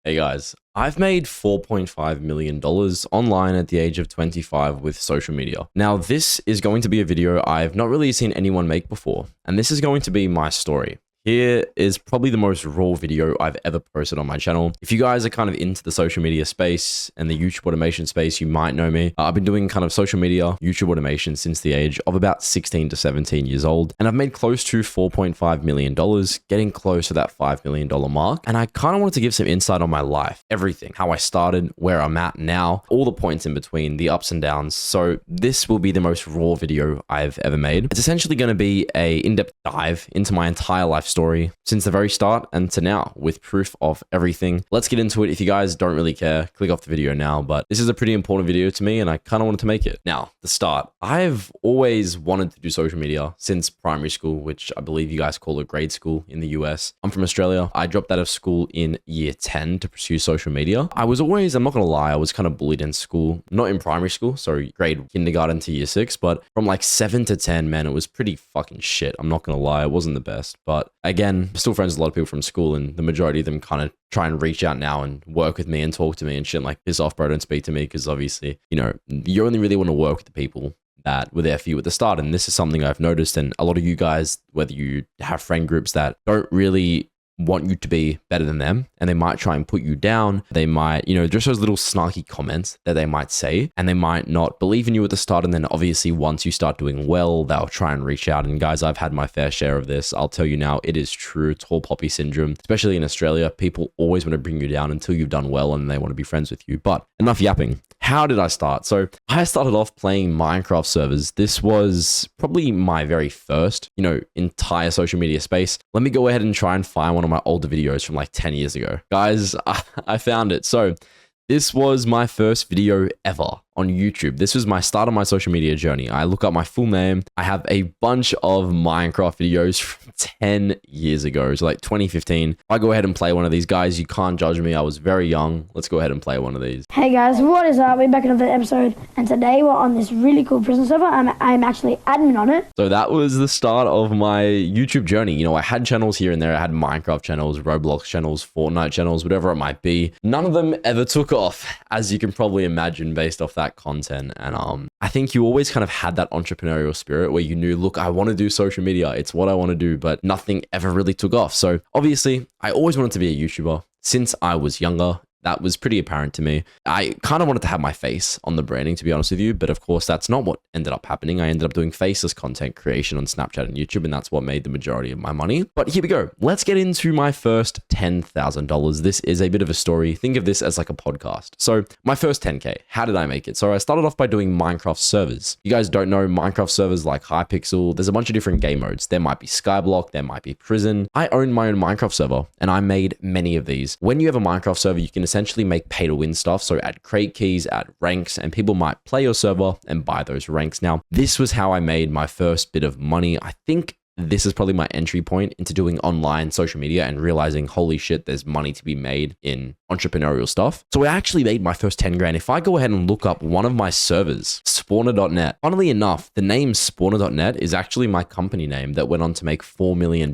Hey guys, I've made $4.5 million online at the age of 25 with social media. Now, this is going to be a video I've not really seen anyone make before, and this is going to be my story. Here is probably the most raw video I've ever posted on my channel. If you guys are kind of into the social media space and the YouTube automation space, you might know me. I've been doing kind of social media, YouTube automation since the age of about 16 to 17 years old. And I've made close to $4.5 million, getting close to that $5 million mark. And I kind of wanted to give some insight on my life, everything, how I started, where I'm at now, all the points in between, the ups and downs. So this will be the most raw video I've ever made. It's essentially going to be a in-depth dive into my entire life story since the very start and to now, with proof of everything. Let's get into it. If you guys don't really care, click off the video now, but this is a pretty important video to me and I kind of wanted to make it. Now, the start. I've always wanted to do social media since primary school, which I believe you guys call it grade school in the US. I'm from Australia. I dropped out of school in year 10 to pursue social media. I was always, I'm not gonna lie, I was kind of bullied in school, not in primary school, sorry, grade kindergarten to year 6, but from like 7 to 10, man, it was pretty fucking shit. I'm not gonna lie, it wasn't the best, but again, still friends with a lot of people from school, and the majority of them kind of try and reach out now and work with me and talk to me and shit like, piss off, bro, don't speak to me, because obviously, you know, you only really want to work with the people that were there for you at the start. And this is something I've noticed, and a lot of you guys, whether you have friend groups that don't really want you to be better than them, and they might try and put you down. They might, you know, just those little snarky comments that they might say, and they might not believe in you at the start. And then obviously once you start doing well, they'll try and reach out. And guys, I've had my fair share of this. I'll tell you now, it is true. Tall poppy syndrome, especially in Australia. People always want to bring you down until you've done well and they want to be friends with you. But enough yapping. How did I start? So I started off playing Minecraft servers. This was probably my very first, you know, entire social media space. Let me go ahead and try and find one of my older videos from like 10 years ago. Guys, I found it. So this was my first video ever on YouTube. This was my start of my social media journey. I look up my full name. I have a bunch of Minecraft videos from 10 years ago, so like 2015. If I go ahead and play one of these, guys, you can't judge me. I was very young. Let's go ahead and play one of these. Hey guys, what is up? We're back in another episode, and today we're on this really cool prison server. I'm actually admin on it. So that was the start of my YouTube journey. You know, I had channels here and there. I had Minecraft channels, Roblox channels, Fortnite channels, whatever it might be. None of them ever took off, as you can probably imagine based off that content. And I think you always kind of had that entrepreneurial spirit where you knew, look, I want to do social media. It's what I want to do, but nothing ever really took off. So obviously I always wanted to be a YouTuber since I was younger. That was pretty apparent to me. I kind of wanted to have my face on the branding, to be honest with you. But of course, that's not what ended up happening. I ended up doing faceless content creation on Snapchat and YouTube, and that's what made the majority of my money. But here we go. Let's get into my first $10,000. This is a bit of a story. Think of this as like a podcast. So my first 10K, how did I make it? So I started off by doing Minecraft servers. You guys don't know Minecraft servers like Hypixel. There's a bunch of different game modes. There might be Skyblock, there might be Prison. I own my own Minecraft server, and I made many of these. When you have a Minecraft server, you can essentially make pay to win stuff. So add crate keys, add ranks, and people might play your server and buy those ranks. Now, this was how I made my first bit of money. I think this is probably my entry point into doing online social media and realizing, holy shit, there's money to be made in entrepreneurial stuff. So I actually made my first 10 grand. If I go ahead and look up one of my servers, spawner.net, funnily enough, the name spawner.net is actually my company name that went on to make $4 million.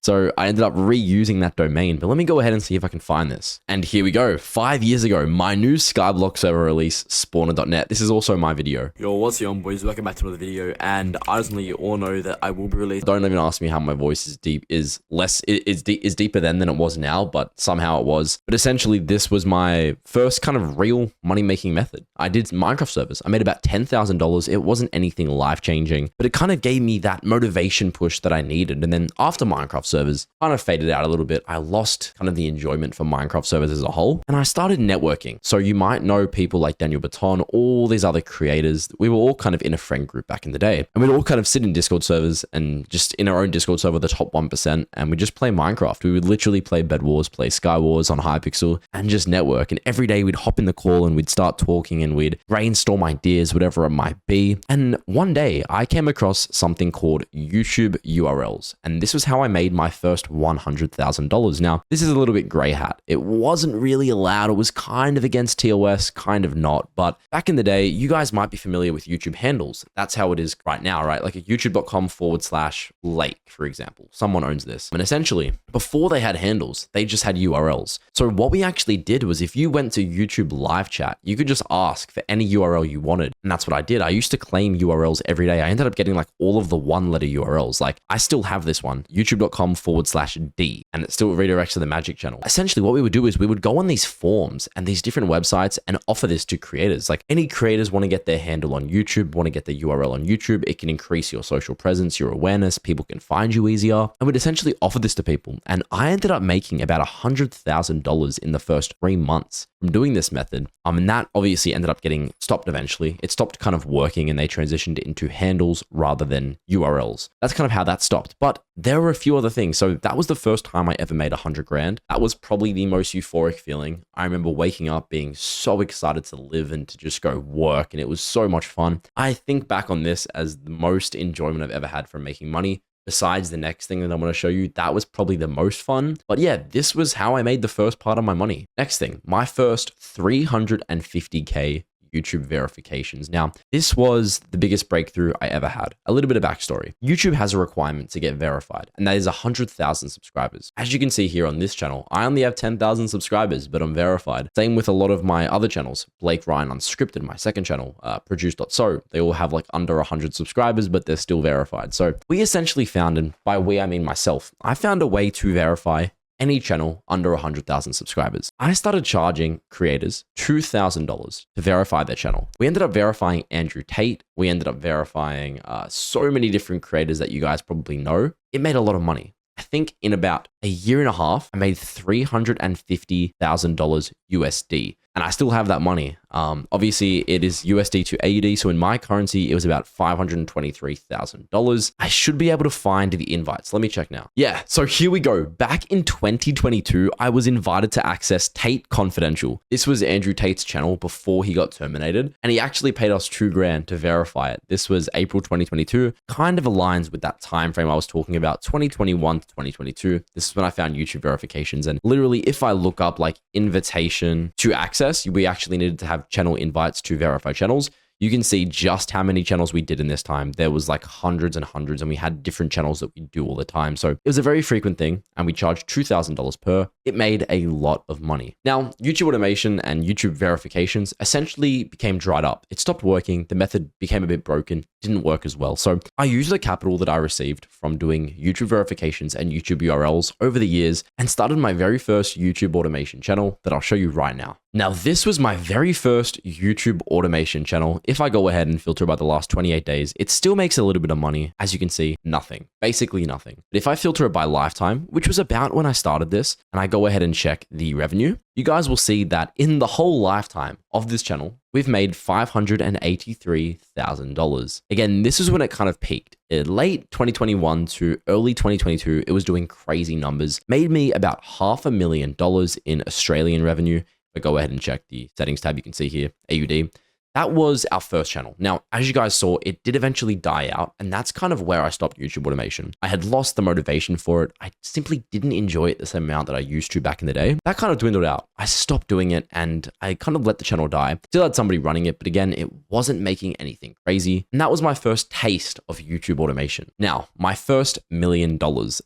So I ended up reusing that domain, but let me go ahead and see if I can find this. And here we go. 5 years ago, my new Skyblock server release, spawner.net. This is also my video. Yo, what's going on, boys? Welcome back to another video. And honestly, you all know that I will be releasing. Don't even ask me how my voice is deep, is deeper then than it was now, but somehow it was. But essentially, this was my first kind of real money-making method. I did Minecraft servers. I made about $10,000. It wasn't anything life-changing, but it kind of gave me that motivation push that I needed. And then after Minecraft servers, kind of faded out a little bit. I lost kind of the enjoyment for Minecraft servers as a whole, and I started networking. So you might know people like Daniel Baton, all these other creators. We were all kind of in a friend group back in the day, and we'd all kind of sit in Discord servers and just in our own Discord server, the top 1%, and we just play Minecraft. We would literally play Bed Wars, play Sky Wars on Hypixel, and just network. And every day we'd hop in the call and we'd start talking and we'd brainstorm ideas, whatever it might be. And one day I came across something called YouTube URLs. And this was how I made my first $100,000. Now, this is a little bit gray hat. It wasn't really allowed. It was kind of against TOS, kind of not. But back in the day, you guys might be familiar with YouTube handles. That's how it is right now, right? Like a youtube.com/Lake, for example. Someone owns this. And essentially, before they had handles, they just had URLs. So what we actually did was if you went to YouTube live chat, you could just ask for any URL you wanted. And that's what I did. I used to claim URLs every day. I ended up getting like all of the one-letter URLs. Like I still have this one, youtube.com/D, and it still redirects to the magic channel. Essentially, what we would do is we would go on these forums and these different websites and offer this to creators. Like any creators want to get their handle on YouTube, want to get their URL on YouTube. It can increase your social presence, your awareness. People can find you easier. And we'd essentially offer this to people. And I ended up making about $100,000 in the first 3 months from doing this method. And that obviously ended up getting stopped eventually. It stopped kind of working and they transitioned into handles rather than URLs. That's kind of how that stopped. But there were a few other things. So that was the first time I ever made 100 grand. That was probably the most euphoric feeling. I remember waking up being so excited to live and to just go work. And it was so much fun. I think back on this as the most enjoyment I've ever had from making money. Besides the next thing that I'm going to show you, that was probably the most fun. But yeah, this was how I made the first part of my money. Next thing, my first 350K YouTube verifications. Now, this was the biggest breakthrough I ever had. A little bit of backstory. YouTube has a requirement to get verified, and that is 100,000 subscribers. As you can see here on this channel, I only have 10,000 subscribers, but I'm verified. Same with a lot of my other channels. Blake Ryan Unscripted, my second channel, Produce.so. They all have like under 100 subscribers, but they're still verified. So we essentially found, and by we, I mean myself, I found a way to verify any channel under 100,000 subscribers. I started charging creators $2,000 to verify their channel. We ended up verifying Andrew Tate. We ended up verifying so many different creators that you guys probably know. It made a lot of money. I think in about a year and a half, I made $350,000 USD. And I still have that money. Obviously, it is USD to AUD. So in my currency, it was about $523,000. I should be able to find the invites. Let me check now. Yeah, so here we go. Back in 2022, I was invited to access Tate Confidential. This was Andrew Tate's channel before he got terminated. And he actually paid us $2,000 to verify it. This was April 2022. Kind of aligns with that time frame I was talking about, 2021 to 2022. This is when I found YouTube verifications. And literally, if I look up like invitation to access, we actually needed to have channel invites to verify channels. You can see just how many channels we did in this time. There was like hundreds and hundreds, and we had different channels that we do all the time. So it was a very frequent thing, and we charged $2,000 per. It made a lot of money. Now, YouTube automation and YouTube verifications essentially became dried up. It stopped working. The method became a bit broken, didn't work as well. So I used the capital that I received from doing YouTube verifications and YouTube URLs over the years and started my very first YouTube automation channel that I'll show you right now. Now, this was my very first YouTube automation channel. If I go ahead and filter by the last 28 days, it still makes a little bit of money. As you can see, nothing, basically nothing. But if I filter it by lifetime, which was about when I started this, and I go ahead and check the revenue, you guys will see that in the whole lifetime of this channel, we've made $583,000. Again, this is when it kind of peaked. In late 2021 to early 2022, it was doing crazy numbers, made me about $500,000 in Australian revenue. But go ahead and check the settings tab. You can see here, AUD. That was our first channel. Now, as you guys saw, it did eventually die out, and that's kind of where I stopped YouTube automation. I had lost the motivation for it. I simply didn't enjoy it the same amount that I used to back in the day. That kind of dwindled out. I stopped doing it, and I kind of let the channel die. Still had somebody running it, but again, it wasn't making anything crazy. And that was my first taste of YouTube automation. Now, my first $1 million.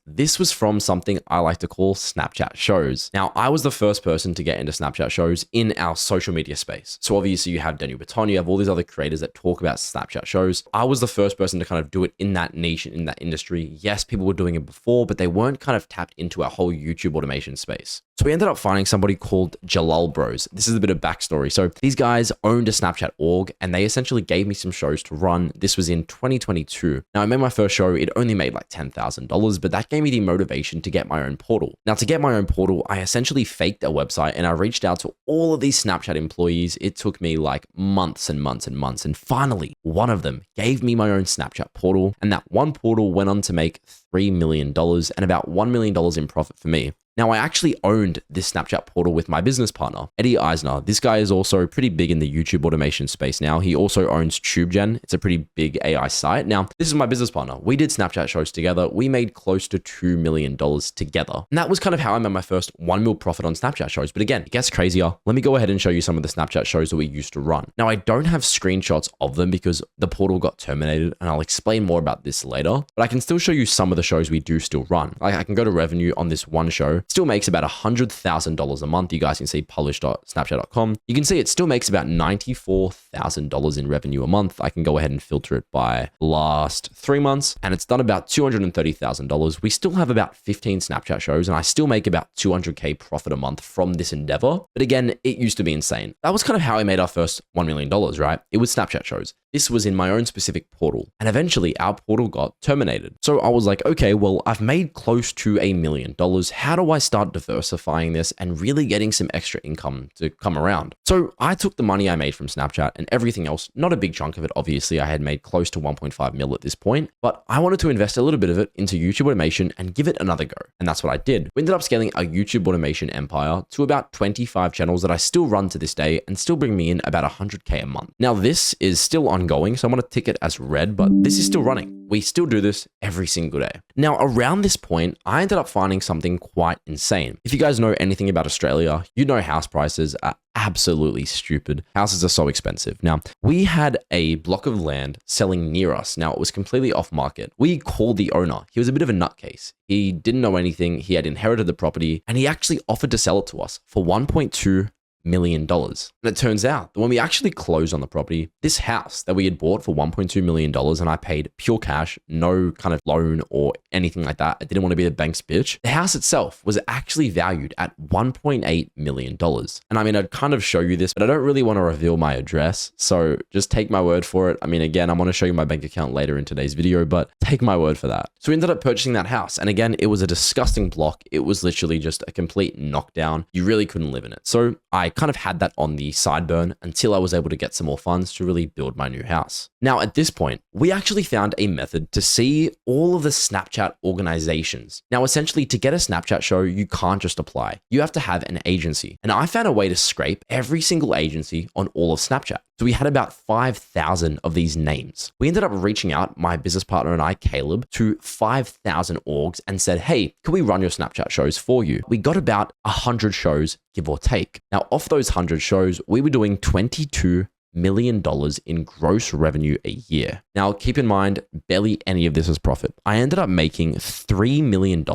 This was from something I like to call Snapchat shows. Now, I was the first person to get into Snapchat shows in our social media space. So obviously you have Daniel Baton, you have all these other creators that talk about Snapchat shows. I was the first person to kind of do it in that niche, in that industry. Yes, people were doing it before, but they weren't kind of tapped into our whole YouTube automation space. So we ended up finding somebody called Jalal Bros. This is a bit of backstory. So these guys owned a Snapchat org, and they essentially gave me some shows to run. This was in 2022. Now, I made my first show. It only made like $10,000, but that gave me the motivation to get my own portal. Now, to get my own portal, I essentially faked a website, and I reached out to all of these Snapchat employees. It took me like months and months and months. And finally, one of them gave me my own Snapchat portal, and that one portal went on to make $3 million and about $1 million in profit for me. Now, I actually owned this Snapchat portal with my business partner, Eddie Eisner. This guy is also pretty big in the YouTube automation space now. He also owns TubeGen. It's a pretty big AI site. Now, this is my business partner. We did Snapchat shows together. We made close to $2 million together. And that was kind of how I made my first $1 million profit on Snapchat shows. But again, it gets crazier. Let me go ahead and show you some of the Snapchat shows that we used to run. Now, I don't have screenshots of them because the portal got terminated, and I'll explain more about this later. But I can still show you some of the shows we do still run. Like I can go to revenue on this one show. still makes about $100,000 a month. You guys can see publish.snapchat.com. You can see it still makes about $94,000 in revenue a month. I can go ahead and filter it by last 3 months, and it's done about $230,000. We still have about 15 Snapchat shows, and I still make about 200K profit a month from this endeavor. But again, it used to be insane. That was kind of how I made our first $1 million, right? It was Snapchat shows. This was in my own specific portal, and eventually our portal got terminated. So I was like, okay, well, I've made close to $1 million. How do I start diversifying this and really getting some extra income to come around? So I took the money I made from Snapchat and everything else, not a big chunk of it, obviously. I had made close to 1.5 mil at this point, but I wanted to invest a little bit of it into YouTube automation and give it another go. And that's what I did. We ended up scaling our YouTube automation empire to about 25 channels that I still run to this day and still bring me in about 100K a month. Now, this is still ongoing, so I'm going to tick it as red, but this is still running. We still do this every single day. Now, around this point, I ended up finding something quite insane. If you guys know anything about Australia, you know house prices are absolutely stupid. Houses are so expensive. Now, we had a block of land selling near us. Now, it was completely off market. We called the owner. He was a bit of a nutcase. He didn't know anything. He had inherited the property, and he actually offered to sell it to us for $1.2 million. And it turns out that when we actually closed on the property, this house that we had bought for $1.2 million, and I paid pure cash, no kind of loan or anything like that. I didn't want to be the bank's bitch. The house itself was actually valued at $1.8 million. And I mean, I'd kind of show you this, but I don't really want to reveal my address. So just take my word for it. I mean, again, I'm going to show you my bank account later in today's video, but take my word for that. So we ended up purchasing that house. And again, it was a disgusting block. It was literally just a complete knockdown. You really couldn't live in it. So I kind of had that on the sideburn until I was able to get some more funds to really build my new house. Now, at this point, we actually found a method to see all of the Snapchat organizations. Now, essentially, to get a Snapchat show, you can't just apply. You have to have an agency. And I found a way to scrape every single agency on all of Snapchat. So we had about 5,000 of these names. We ended up reaching out, my business partner and I, Caleb, to 5,000 orgs and said, hey, can we run your Snapchat shows for you? We got about 100 shows, give or take. Now, off those 100 shows, we were doing $22 million in gross revenue a year. Now, keep in mind, barely any of this is profit. I ended up making $3 million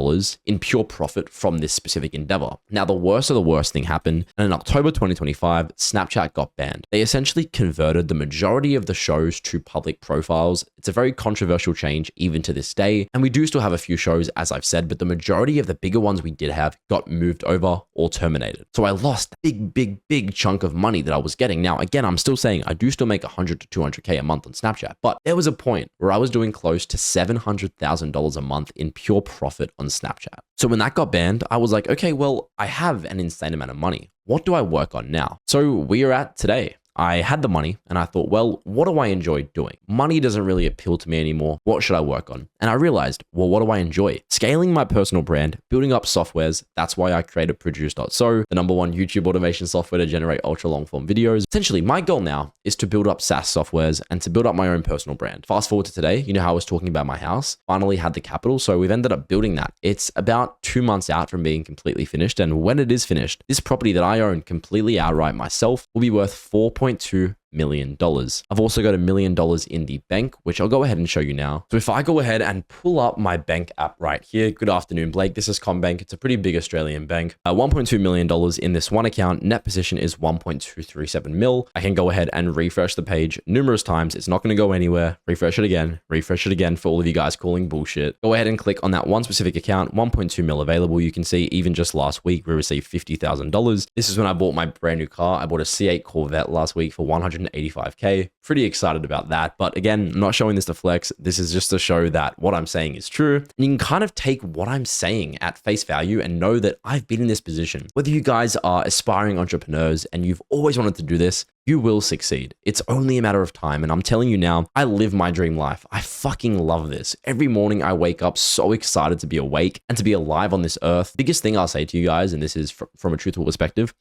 in pure profit from this specific endeavor. Now, the worst of the worst thing happened, and in October 2025, Snapchat got banned. They essentially converted the majority of the shows to public profiles. It's a very controversial change even to this day, and we do still have a few shows, as I've said, but the majority of the bigger ones we did have got moved over or terminated. So I lost a big chunk of money that I was getting. Now, again, I'm still saying I do still make 100 to 200K a month on Snapchat, but there was a point where I was doing close to $700,000 a month in pure profit on Snapchat. So when that got banned, I was like, okay, well, I have an insane amount of money. What do I work on now? So we are at today. I had the money and I thought, well, what do I enjoy doing? Money doesn't really appeal to me anymore. What should I work on? And I realized, well, what do I enjoy? Scaling my personal brand, building up softwares. That's why I created Produce.so, the #1 YouTube automation software to generate ultra long form videos. Essentially, my goal now is to build up SaaS softwares and to build up my own personal brand. Fast forward to today, you know how I was talking about my house? Finally had the capital. So we've ended up building that. It's about 2 months out from being completely finished. And when it is finished, this property that I own completely outright myself will be worth $4.2 million. I've also got $1 million in the bank, which I'll go ahead and show you now. So if I go ahead and pull up my bank app right here, good afternoon, Blake. This is CommBank. It's a pretty big Australian bank. $1.2 million in this one account. Net position is 1.237 mil. I can go ahead and refresh the page numerous times. It's not going to go anywhere. Refresh it again for all of you guys calling bullshit. Go ahead and click on that one specific account, 1.2 mil available. You can see even just last week, we received $50,000. This is when I bought my brand new car. I bought a C8 Corvette last week for $185K. Pretty excited about that. But again, I'm not showing this to flex. This is just to show that what I'm saying is true. And you can kind of take what I'm saying at face value and know that I've been in this position. Whether you guys are aspiring entrepreneurs and you've always wanted to do this, you will succeed. It's only a matter of time. And I'm telling you now, I live my dream life. I fucking love this. Every morning I wake up so excited to be awake and to be alive on this earth. Biggest thing I'll say to you guys, and this is from a truthful perspective,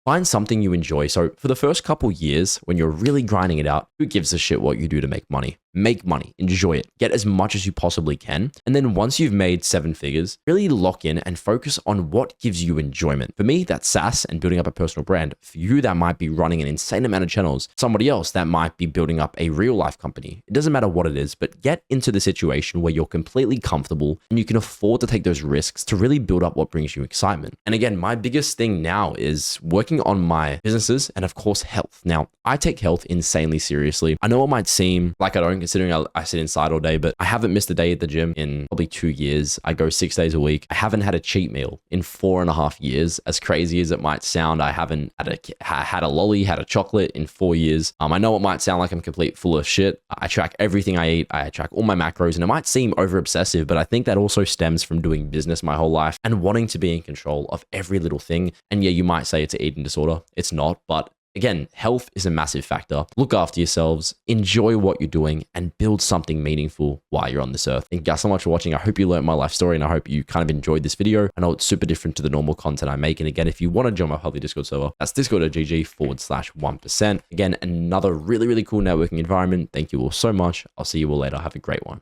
find something you enjoy. So for the first couple years, when you're really grinding it out, who gives a shit what you do to make money? make money, enjoy it, get as much as you possibly can. And then once you've made 7 figures, really lock in and focus on what gives you enjoyment. For me, that's SaaS and building up a personal brand. For you, that might be running an insane amount of channels. Somebody else, that might be building up a real life company. It doesn't matter what it is, but get into the situation where you're completely comfortable and you can afford to take those risks to really build up what brings you excitement. And again, my biggest thing now is working on my businesses and of course, health. Now, I take health insanely seriously. I know it might seem like I don't, considering I sit inside all day, but I haven't missed a day at the gym in probably 2 years. I go 6 days a week. I haven't had a cheat meal in 4.5 years. As crazy as it might sound, I haven't had a lolly, had a chocolate in 4 years. I know it might sound like I'm complete full of shit. I track everything I eat. I track all my macros, and it might seem over obsessive, but I think that also stems from doing business my whole life and wanting to be in control of every little thing. And yeah, you might say it's an eating disorder. It's not, but again, health is a massive factor. Look after yourselves, enjoy what you're doing, and build something meaningful while you're on this earth. Thank you guys so much for watching. I hope you learned my life story, and I hope you kind of enjoyed this video. I know it's super different to the normal content I make. And again, if you want to join my public Discord server, that's discord.gg/1%. Again, another really, really cool networking environment. Thank you all so much. I'll see you all later. Have a great one.